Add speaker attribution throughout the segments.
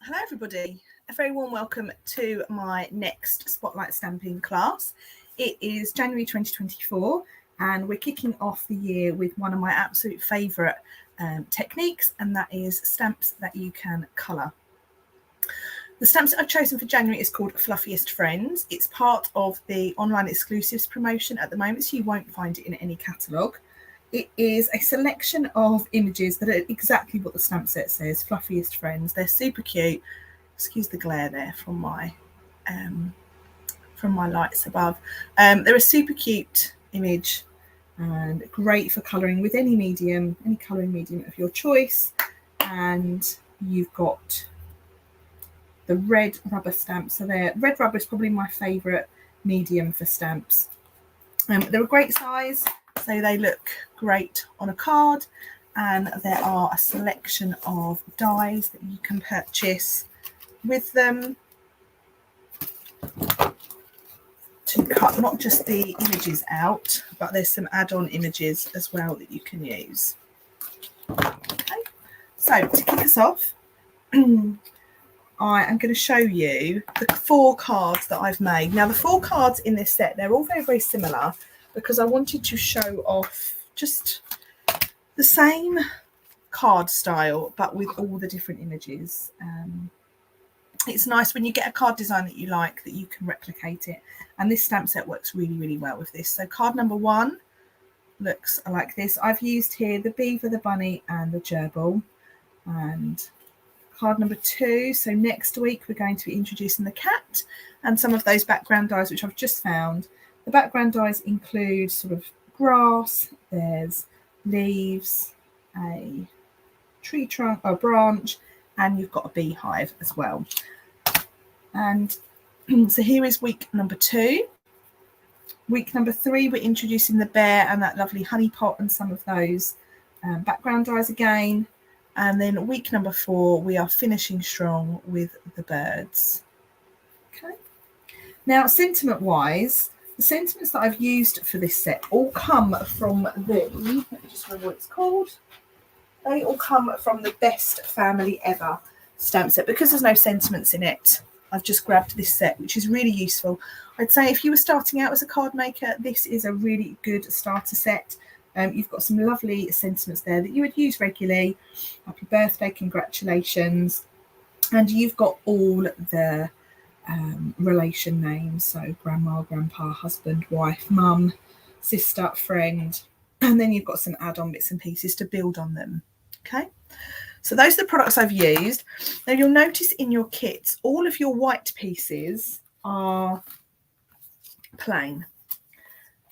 Speaker 1: Hello everybody, a very warm welcome to my next Spotlight Stamping class. It is January 2024 and we're kicking off the year with one of my absolute favourite techniques, and that is stamps that you can colour. The stamps that I've chosen for January is called Fluffiest Friends. It's part of the online exclusives promotion at the moment, so you won't find it in any catalogue. It is a selection of images that are exactly what the stamp set says, Fluffiest Friends. They're super cute. Excuse the glare there from my lights above. They're a super cute image and great for colouring with any medium, any colouring medium of your choice. And you've got the red rubber stamp. So red rubber is probably my favourite medium for stamps. They're a great size, so they look great on a card, and there are a selection of dies that you can purchase with them to cut not just the images out, but there's some add-on images as well that you can use. Okay, so to kick us off, I am going to show you the 4 cards that I've made. Now the 4 cards in this set, they're all very, very similar because I wanted to show off just the same card style but with all the different images. It's nice when you get a card design that you like that you can replicate it, and this stamp set works really, really well with this. So card number 1 looks like this. I've used here the beaver, the bunny and the gerbil. And card number 2, so next week we're going to be introducing the cat and some of those background dies which I've just found. The background dies include sort of grass, there's leaves, a tree trunk, a branch, and you've got a beehive as well. And so here is week number 2. Week number 3, we're introducing the bear and that lovely honey pot and some of those background dies again. And then week number 4, we are finishing strong with the birds. Okay. Now, sentiment-wise, the sentiments that I've used for this set all come from let me just remember what it's called. They all come from the Best Family Ever stamp set. Because there's no sentiments in it, I've just grabbed this set, which is really useful. I'd say if you were starting out as a card maker, this is a really good starter set. You've got some lovely sentiments there that you would use regularly. Happy birthday, congratulations. And you've got all the relation names. So grandma, grandpa, husband, wife, mum, sister, friend. And then you've got some add-on bits and pieces to build on them. Okay. So those are the products I've used. Now you'll notice in your kits, all of your white pieces are plain.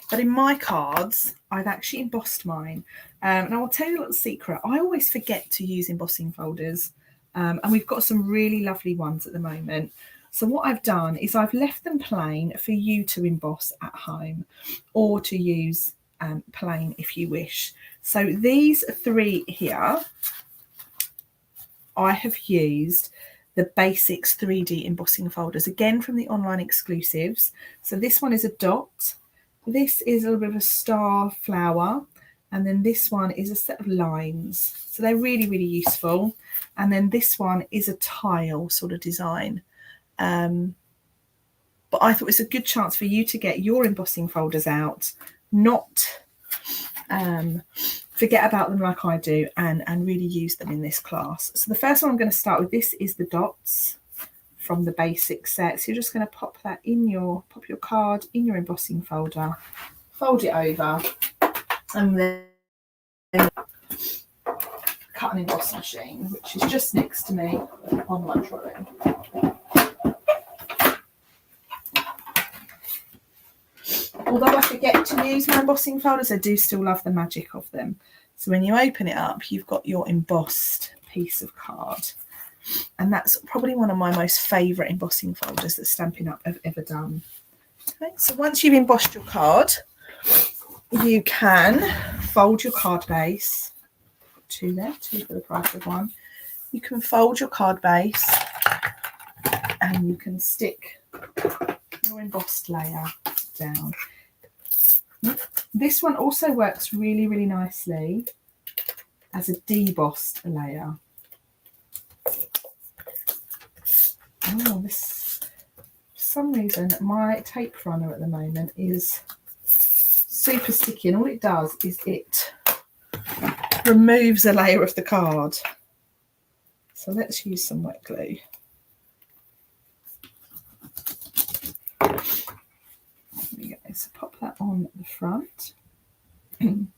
Speaker 1: But in my cards, I've actually embossed mine. And I will tell you a little secret. I always forget to use embossing folders. And we've got some really lovely ones at the moment. So what I've done is I've left them plain for you to emboss at home or to use plain if you wish. So these 3 here, I have used the Basics 3D embossing folders, again from the online exclusives. So this one is a dot. This is a little bit of a star flower, and then this one is a set of lines. So they're really, really useful. And then this one is a tile sort of design. But I thought it's a good chance for you to get your embossing folders out, not forget about them like I do, and really use them in this class. So the first one I'm going to start with, this is the dots from the basic set. So you're just going to pop that in pop your card in your embossing folder, fold it over, and then cut an emboss machine, which is just next to me on my drawing. Although I forget to use my embossing folders, I do still love the magic of them. So when you open it up, you've got your embossed piece of card. And that's probably one of my most favourite embossing folders that Stampin' Up! Have ever done. Okay, so once you've embossed your card, you can fold your card base. 2 there, 2 for the price of 1. You can fold your card base and you can stick your embossed layer down. This one also works really, really nicely as a debossed layer. Oh, this, for some reason, my tape runner at the moment is super sticky, and all it does is it removes a layer of the card. So let's use some wet glue. There we go. So pop that on the front. And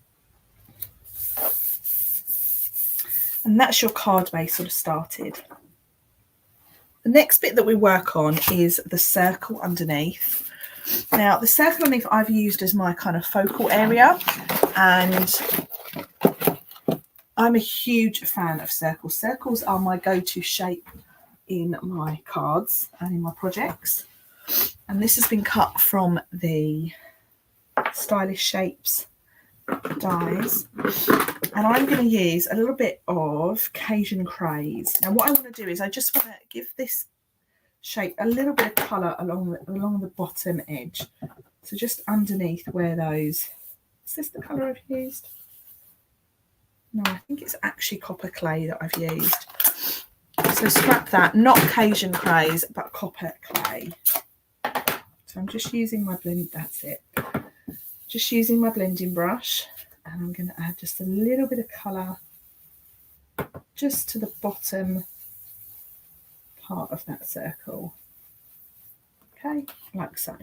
Speaker 1: that's your card base sort of started. The next bit that we work on is the circle underneath. Now, the circle underneath I've used as my kind of focal area, and I'm a huge fan of circles. Circles are my go-to shape in my cards and in my projects. And this has been cut from the Stylish Shapes dies. And I'm going to use a little bit of Cajun Craze. Now, what I want to do is I just want to give this shape a little bit of colour along the bottom edge. So just underneath where those... Is this the colour I've used? No, I think it's actually copper clay that I've used. So scrap that. Not Cajun Craze, but copper clay. So I'm just using my blend... That's it. Just using my blending brush. And I'm going to add just a little bit of colour just to the bottom part of that circle. Okay, like so.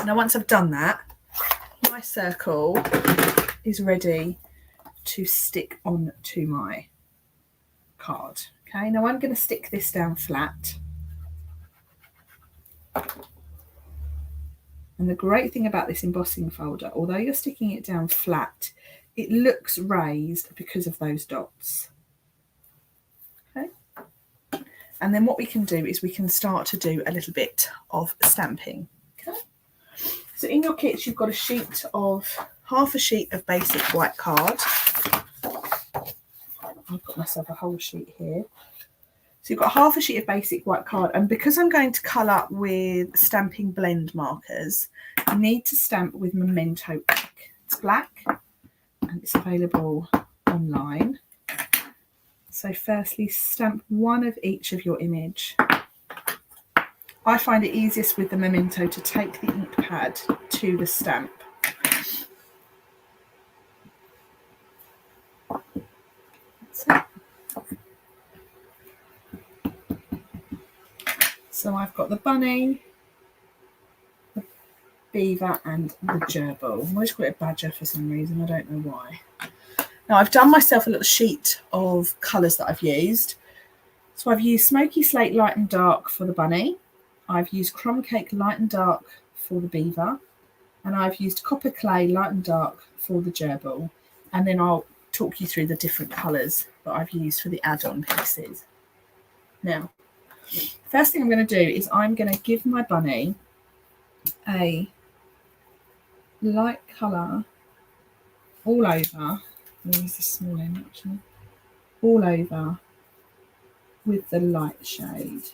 Speaker 1: Now once I've done that, my circle is ready to stick onto my card. Okay, now I'm going to stick this down flat. And the great thing about this embossing folder, although you're sticking it down flat, it looks raised because of those dots. Okay. And then what we can do is we can start to do a little bit of stamping. Okay. So in your kits, you've got half a sheet of basic white card. I've got myself a whole sheet here. So you've got half a sheet of basic white card, and because I'm going to colour with Stampin blend markers, you need to stamp with Memento ink. It's black and it's available online. So firstly, stamp one of each of your image. I find it easiest with the Memento to take the ink pad to the stamp. That's it. So I've got the bunny, the beaver and the gerbil. I always call it a badger for some reason, I don't know why. Now I've done myself a little sheet of colours that I've used. So I've used Smoky Slate Light and Dark for the bunny. I've used Crumb Cake Light and Dark for the beaver. And I've used Copper Clay Light and Dark for the gerbil. And then I'll talk you through the different colours that I've used for the add-on pieces. Now, first thing I'm going to do is I'm going to give my bunny a light colour all over. I'll use the small end actually. All over with the light shade.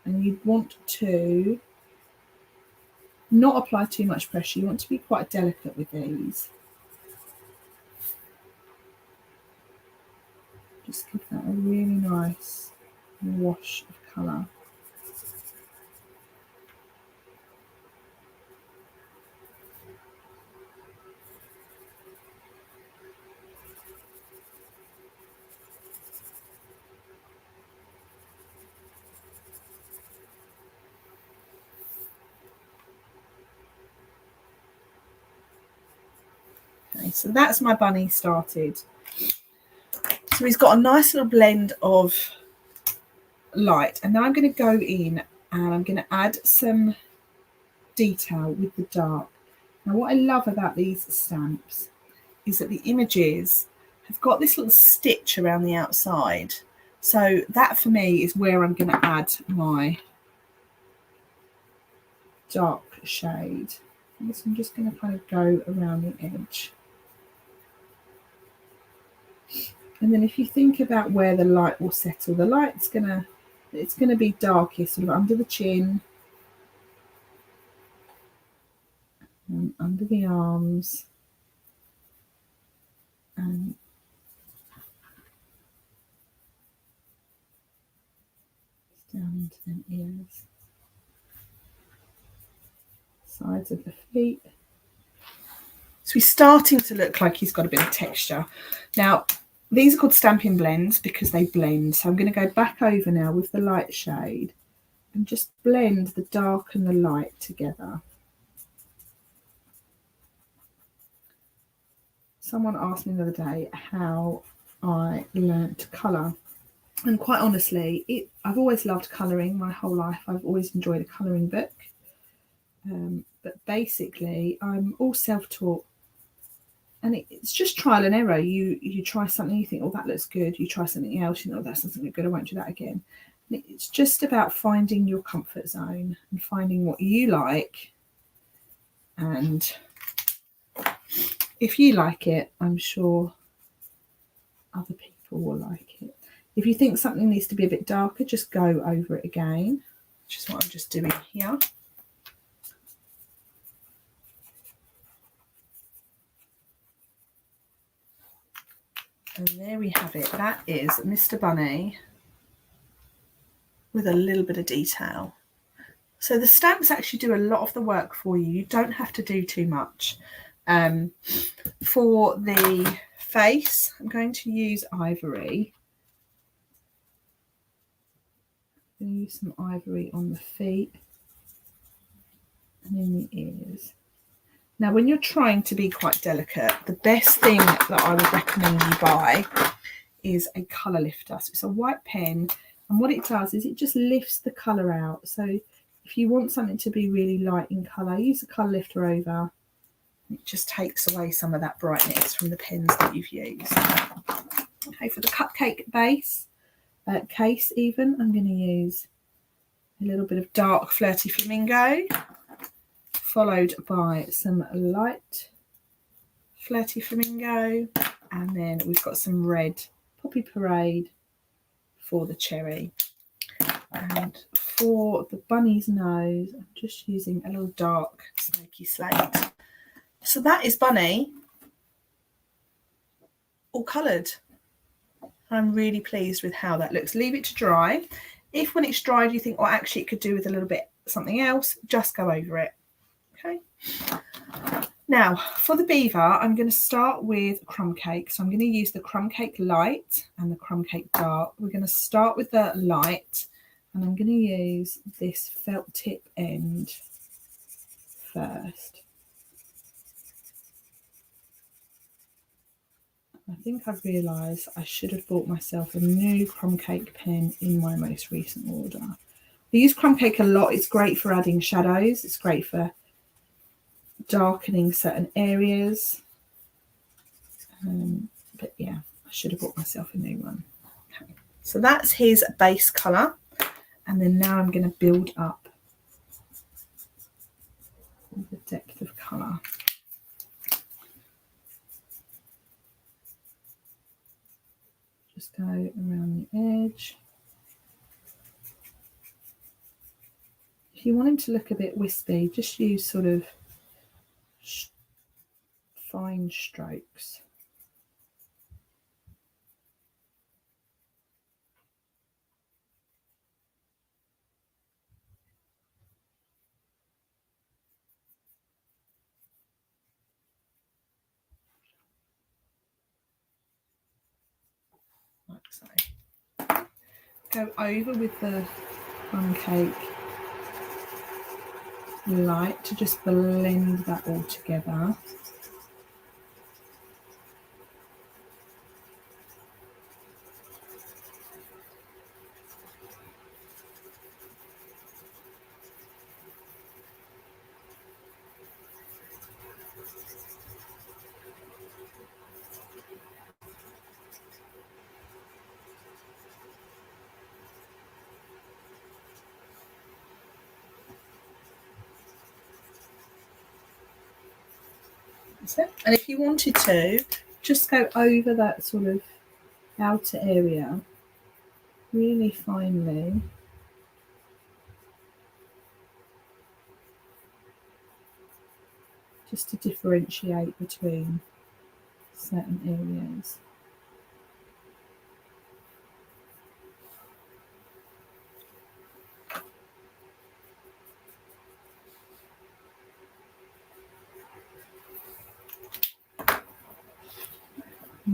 Speaker 1: And you want to not apply too much pressure. You want to be quite delicate with these. Just give that a really nice wash of colour. Okay, so that's my bunny started. So he's got a nice little blend of light, and now I'm going to go in and I'm going to add some detail with the dark. Now what I love about these stamps is that the images have got this little stitch around the outside. So that for me is where I'm going to add my dark shade. So I'm just going to kind of go around the edge. And then if you think about where the light will settle, the light's it's going to be darkest sort of under the chin and under the arms and into them ears. Sides of the feet. So he's starting to look like he's got a bit of texture. Now, these are called Stampin' blends because they blend. So I'm going to go back over now with the light shade and just blend the dark and the light together. Someone asked me the other day how I learnt to colour. And quite honestly, I've always loved colouring my whole life. I've always enjoyed a colouring book. But basically, I'm all self-taught. And it's just trial and error. You try something, you think, oh, that looks good. You try something else, you know, that doesn't look good. I won't do that again. And it's just about finding your comfort zone and finding what you like. And if you like it, I'm sure other people will like it. If you think something needs to be a bit darker, just go over it again, which is what I'm just doing here. And there we have it. That is Mr. Bunny with a little bit of detail. So the stamps actually do a lot of the work for you. You don't have to do too much. For the face, I'm going to use ivory. I'm going to use some ivory on the feet and in the ears. Now, when you're trying to be quite delicate, the best thing that I would recommend you buy is a colour lifter. So it's a white pen, and what it does is it just lifts the colour out. So if you want something to be really light in colour, use the colour lifter over. It just takes away some of that brightness from the pens that you've used. Okay, for the cupcake base, case even, I'm going to use a little bit of dark Flirty Flamingo, followed by some light Flirty Flamingo, and then we've got some red Poppy Parade for the cherry. And for the bunny's nose, I'm just using a little dark smoky slate. So that is Bunny all coloured. I'm really pleased with how that looks. Leave it to dry. If when it's dried you think, oh, actually it could do with a little bit something else, just go over it. Okay. Now for the beaver, I'm going to start with crumb cake. So I'm going to use the crumb cake light and the crumb cake dark. We're going to start with the light, and I'm going to use this felt tip end first. I think I've realised I should have bought myself a new crumb cake pen in my most recent order. I use crumb cake a lot. It's great for adding shadows. It's great for darkening certain areas. But yeah, I should have bought myself a new one. Okay. So that's his base colour. And then now I'm going to build up the depth of colour. Just go around the edge. If you want him to look a bit wispy, just use sort of fine strokes. Like so. Go over with the crumb cake light to just blend that all together. And if you wanted to, just go over that sort of outer area really finely. Just to differentiate between certain areas.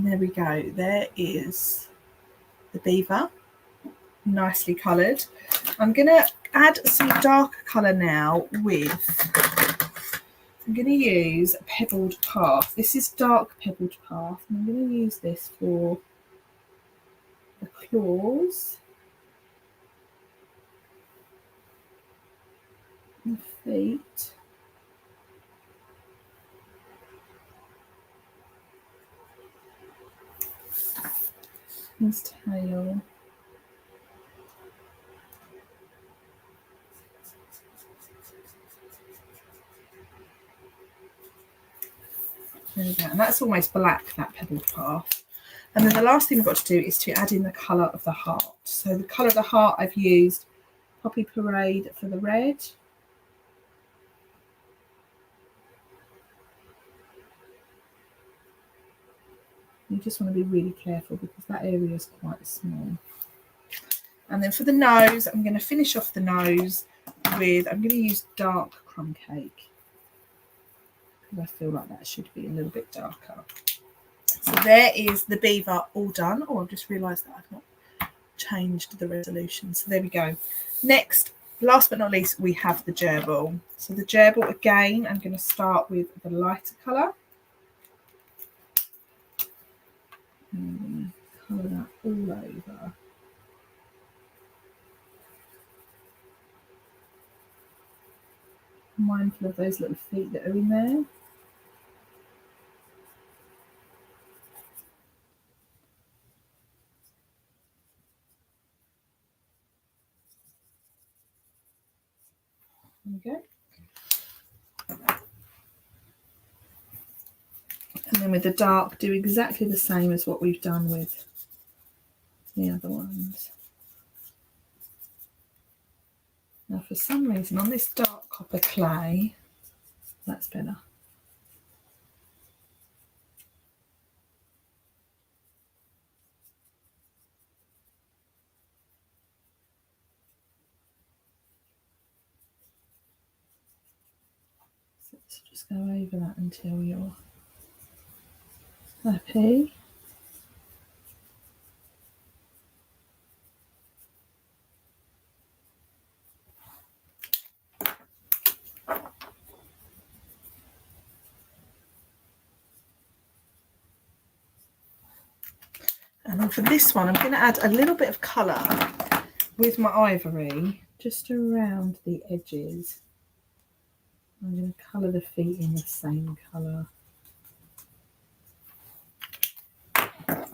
Speaker 1: And there we go. There is the beaver, nicely coloured. I'm going to add some darker colour now with, I'm going to use Pebbled Path. This is dark Pebbled Path. I'm going to use this for the claws, the feet, his tail. There we go. And that's almost black, that Pebbled Path. And then the last thing I've got to do is to add in the colour of the heart. So the colour of the heart, I've used Poppy Parade for the red. You just want to be really careful because that area is quite small. And then for the nose, I'm going to finish off the nose with, I'm going to use dark crumb cake. I feel like that should be a little bit darker. So there is the beaver all done. Oh, I've just realised that I've not changed the resolution. So there we go. Next, last but not least, we have the gerbil. So the gerbil, again, I'm going to start with the lighter colour. And colour that all over. Mindful of those little feet that are in there. There we go. And then with the dark, do exactly the same as what we've done with the other ones. Now, for some reason, on this dark copper clay, that's better. So let's just go over that until you're happy. And then for this one, I'm going to add a little bit of colour with my ivory just around the edges. I'm going to colour the feet in the same colour. And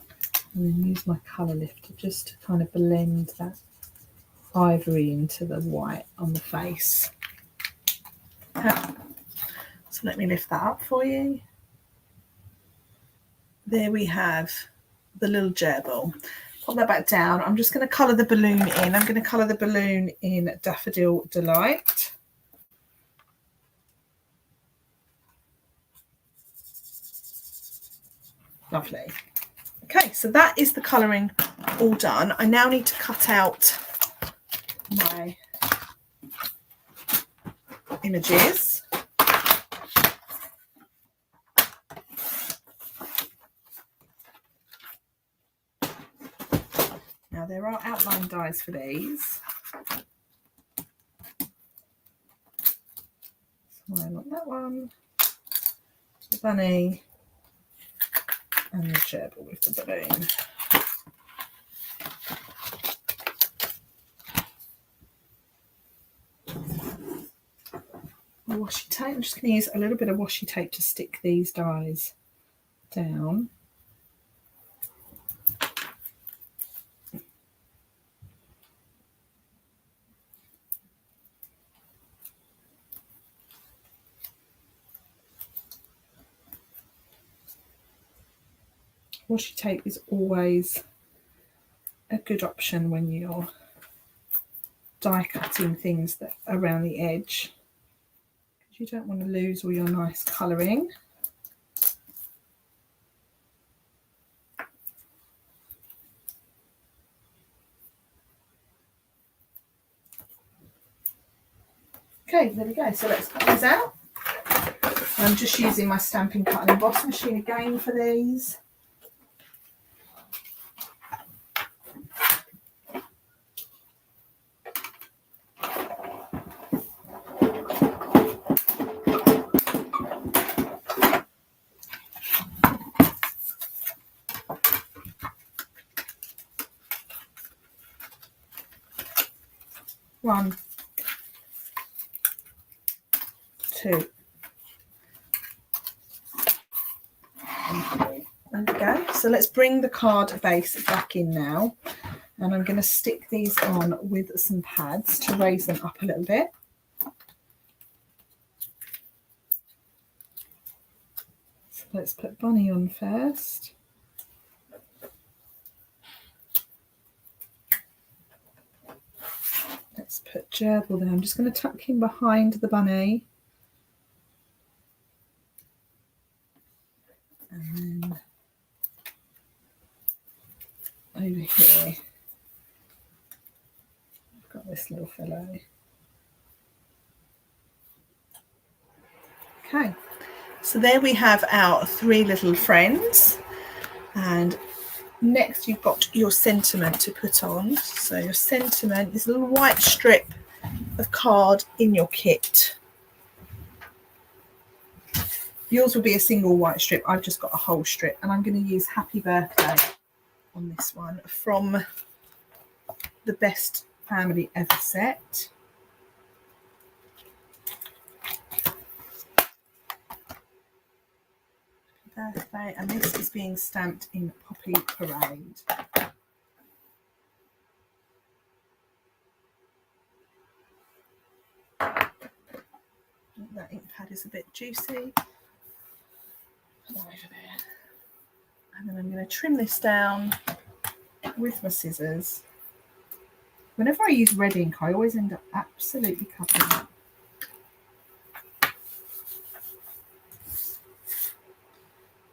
Speaker 1: then use my colour lifter just to kind of blend that ivory into the white on the face. So let me lift that up for you. There we have the little gerbil. Pop that back down. I'm just going to colour the balloon in. I'm going to colour the balloon in Daffodil Delight. Lovely. Okay, so that is the colouring all done. I now need to cut out my images. Now there are outline dies for these. So I want that one, the bunny, and the gerbil with the balloon. Washi tape. I'm just going to use a little bit of washi tape to stick these dies down. Washi tape is always a good option when you're die cutting things that are around the edge, because you don't want to lose all your nice colouring. Okay, there we go. So let's cut these out. I'm just using my Stampin' Cut and Emboss machine again for these. 1, 2, and 3. There we go. So let's bring the card base back in now. And I'm going to stick these on with some pads to raise them up a little bit. So let's put Bunny on first. Let's put Gerbil there. I'm just going to tuck him behind the bunny. And then over here, I've got this little fellow. Okay, so there we have our 3 little friends. And next you've got your sentiment to put on. So your sentiment is a little white strip of card in your kit. Yours will be a single white strip. I've just got a whole strip, and I'm going to use Happy Birthday on this one from the Best Family Ever set. Happy Birthday, and this is being stamped in Poppy Parade. That ink pad is a bit juicy. Over there. And then I'm going to trim this down with my scissors. Whenever I use red ink, I always end up absolutely covering it.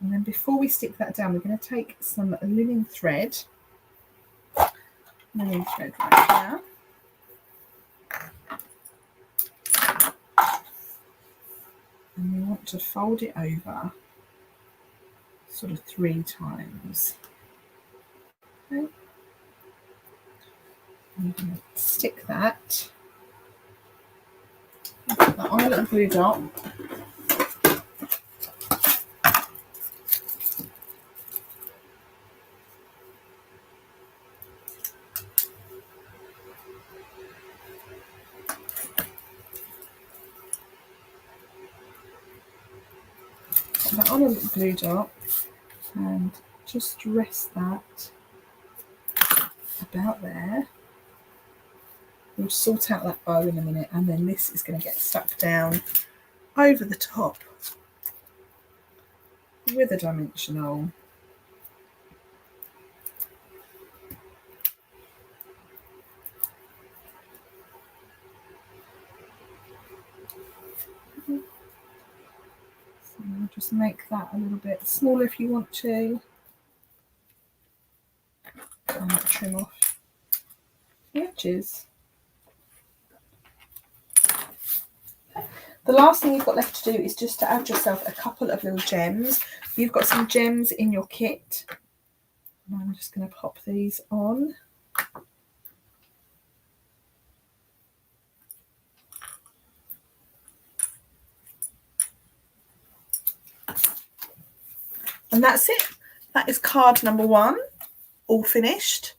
Speaker 1: And then before we stick that down, we're going to take some linen thread. Linen thread right here. And we want to fold it over sort of 3 times. Okay. I'm going to stick that. Put that on a little glue dot. Put that on a little glue dot and just rest that about there. We'll sort out that bow in a minute, and then this is going to get stuck down over the top with a dimensional. So I'll just make that a little bit smaller if you want to. And trim off the edges. The last thing you've got left to do is just to add yourself a couple of little gems. You've got some gems in your kit. And I'm just going to pop these on. And that's it. That is card number 1, all finished.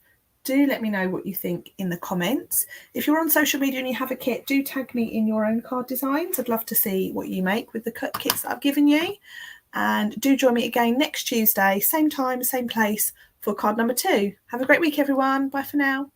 Speaker 1: Do let me know what you think in the comments. If you're on social media and you have a kit, do tag me in your own card designs. I'd love to see what you make with the kits that I've given you. And do join me again next Tuesday, same time, same place, for card number 2. Have a great week, everyone. Bye for now.